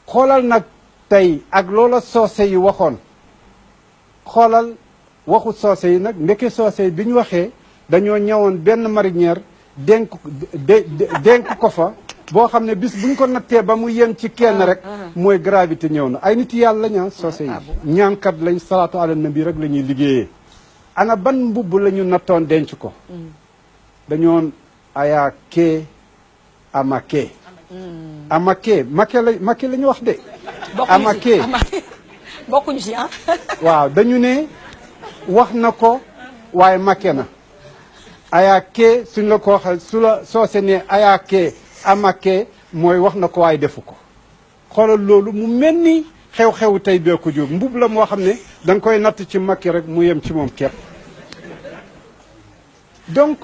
xoolal nag tey ak loola soose yi waxoon xoolal waxu soose yi nag ndeke soose yi bi ñu waxee dañoo ñëwoon benn marinière dénk ko fa boo xam ne bis buñ ko nattee ba mu yem ci kenn rek mooy gravité ñëw na ay nit yàlla ñaan soose yi ñaankat lañ salaatu ala nabi rek la ñuy liggéeyee ana ban mbubb la ñu nattoon denc ko dañoon aya kee amake amake make la ñu wax de amake bokkuñu si ah waaw dañu ne wax na ko waaye make na aya kee suñ la ko waxee su la soose ne aya kee amake mooy wax na ko waaye defu ko xoolal loolu mu mel ni xew-xewu tey bee ko jóg mbub la moo xam ne da nga koy natt ci makki rek mu yem ci moom képp donc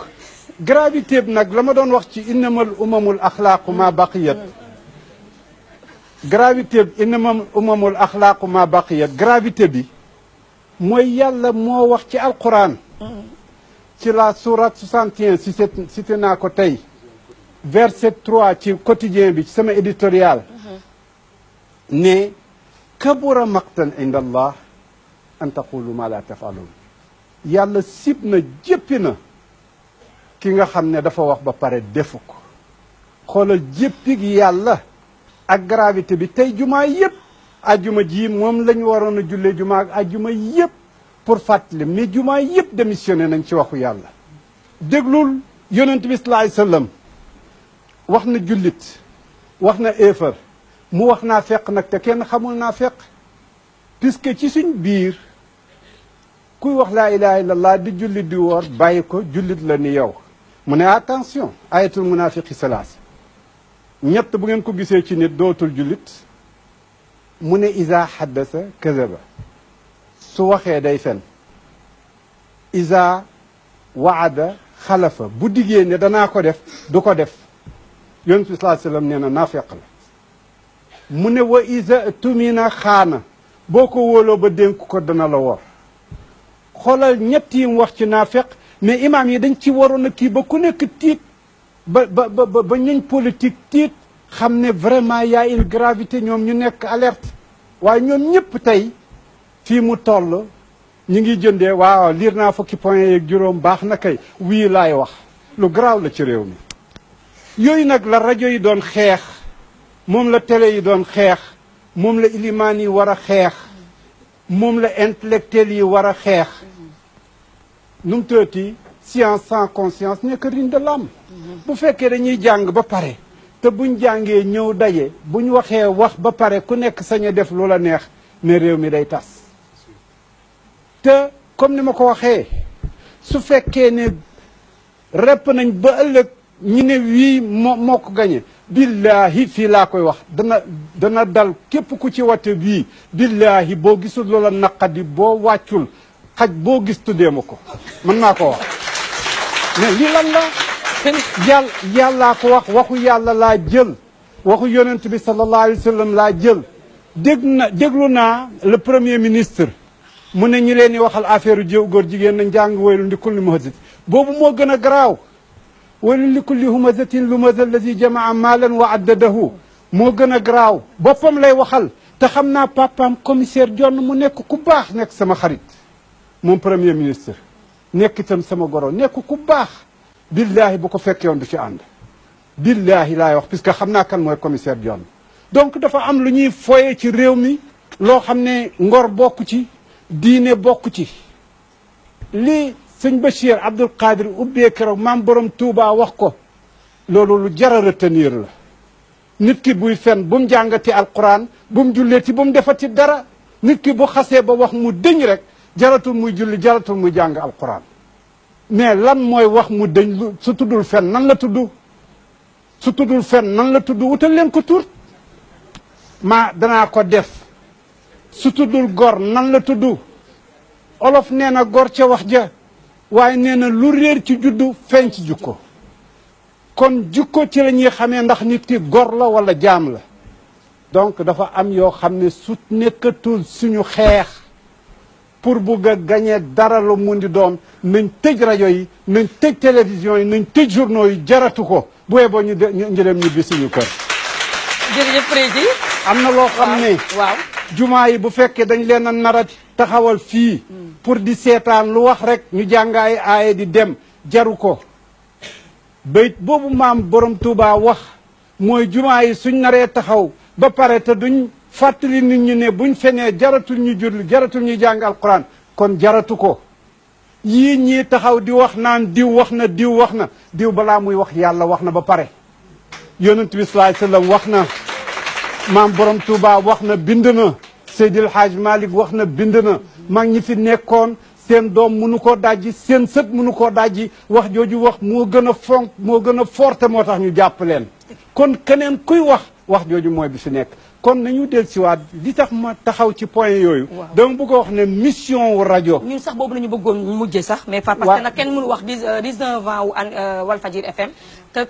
gravité bi nag la ma doon wax ci innamal umamul axlaaqu ma baqiyat gravité bi innamal umamul axlaaqu ma baqiyat gravité bi mooy yàlla moo wax ci alquran ci la sourate 61 cité naa ko tey verset 3 ci quotidien bi ci sama éditorial ne kabura maqtan inda allah an taqulu ma la tafalun yàlla sib na jéppi na ki nga xam ne dafa wax ba pare defu ko xoolal jéppi gi yàlla ak gravité bi tey jumaa yëpp ajjuma ji moom la ñu waroon a jullee jumaa ak ajjuma yëpp pour fàttali mais jumaa yëpp démissionné nañ ci waxu yàlla déglul yonent bi sallallahu alayhi wasallam wax na jullit wax na éefar mu wax naa feq nag te kenn xamul naa feq puisque ci suñ biir kuy wax laa ilaha illallah di jullit di woor bàyyi ko jullit la ni yow mu ne attention ayatul munafiqi salaas ñett bu ngeen ko gisee ci nit dootul jullit mu ne isa haddasa kazaba su waxee day fen isa waada xalafa bu diggee ne danaa ko def du ko def yonent bi sallallahu alayhi wasallam nee na naafeq la mu ne wa isa tumina xaana boo ko wóoloo ba dénk ko dana la wor xoolal ñett yi mu wax ci naafeq mais imam yi dañ ci waroon a kii ba ku nekk tiit ba ñuñ politique tiit xam ne vraiment y a une gravité ñoom ñu nekk alerte waaye ñoom ñëpp tey fii mu toll ñu ngi jëndee waaw liir naa fukki point yeeg juróom baax na kay wii laay wax lu garaaw la ci réew mi yooyu nag la rajo yi doon xeex moom la télé yi doon xeex moom la ilimaan yi war a xeex moom la intellectuel yi war a xeex nu mu tëddee science sans conscience n'est que ruine de l'âme bu fekkee dañuy jàng ba pare te buñ jàngee ñëw daje buñ waxee wax ba pare ku nekk sañ a def lu la neex mais réew mi day tas te comme ni ma ko waxee su fekkee ne repp nañ ba ëllëg ñi ne wii moo ko gañe billahi fii laa koy wax dana dal képp ku ci wate bii billahi boo gisul loola naqadi boo wàccul xaj boo gis tuddee ma ko mën naa ko wax mais lii lan la yàllaa ko wax waxu yàlla laa jël waxu yonent bi sallallahu alayhi wa sallam laa jël déglu naa le premier ministre mu ne ñi leen di waxal affaire jëw góor jigéen na njàng waylu ndi kulli muhazat boobu moo gën a garaaw waylu li kulli humazatin lumaza allazi jamaa maalan wa addadahu moo gën a garaaw boppam lay waxal te xam naa papaam commissaire John mu nekk ku baax nekk sama xarit moom premier ministre nekk itam sama goro nekk ku baax billahi bu ko fekkewoon du ci ànd billahi laay wax puisque xam naa kan mooy commissaire John donc dafa am lu ñuy foye ci réew mi loo xam ne ngor bokk ci diine bokk ci li sëñ Bachir Abdoul Qadir ubbee keroog maam borom Touba wax ko loolu lu jar a retenir la nit ki buy fen bu mu jàngati alquran bu mu julleeti bu mu defati dara nit ki bu xasee ba wax mu dëñ rek jaratul muy julli jaratul muy jàng alquran mais lan mooy wax mu dëñ su tuddul fen nan la tudd su tuddul fen nan la tudd wutal leen ko tur danaa ko def su tuddul gor nan la tudd olof nee na gor ca wax ja waaye nee na lu réer ci juddu feeñ ci jukko kon jukko ci la ñuy xamee ndax nit ki gor la wala jaam la donc dafa am yoo xam ne su nekkatul suñu xeex pour bugg a gañee dara lu mun di doon nañ tëj rajo yi nañ tëj télévision yi nañ tëj journaux yi jaratu ko bu yeboo ñu dem ñibbi suñu kër jërëjëf président. am na loo xam ne. waaw jumaa yi bu fekkee dañ leen a nar a taxawal fii. pour di seetaan lu wax rek ñu jàngaay aaye di dem jaru ko. bayit boobu maam borom Touba wax mooy jumaa yi suñ naree taxaw ba pare te duñ fàttali nit ñi ne buñ fenee jaratul ñu julli jaratul ñu jàng alquran kon jaratu ko. yii ñii taxaw di wax naan diw wax na diw wax na diw balaa muy wax yàlla wax na ba pare. yonent bi sallallahu alayhi wasallam wax na maam borom Touba wax na bind na Seydil Hadj Malick wax na bind na mag ñi fi nekkoon seen doom mënu koo dajji seen sët mënu koo dajji wax jooju wax moo gën a fonk moo gën a forte moo tax ñu jàpp leen kon keneen kuy wax jooju mooy bi fi nekk kon nañu del siwaat li tax ma taxaw ci point yooyu dama bëgg a wax ne mission wu rajo ñun sax boobu la ñu bëggoon mujjee sax mais parce que nag kenn mënu wax 19 ans wu Walfadjri FM te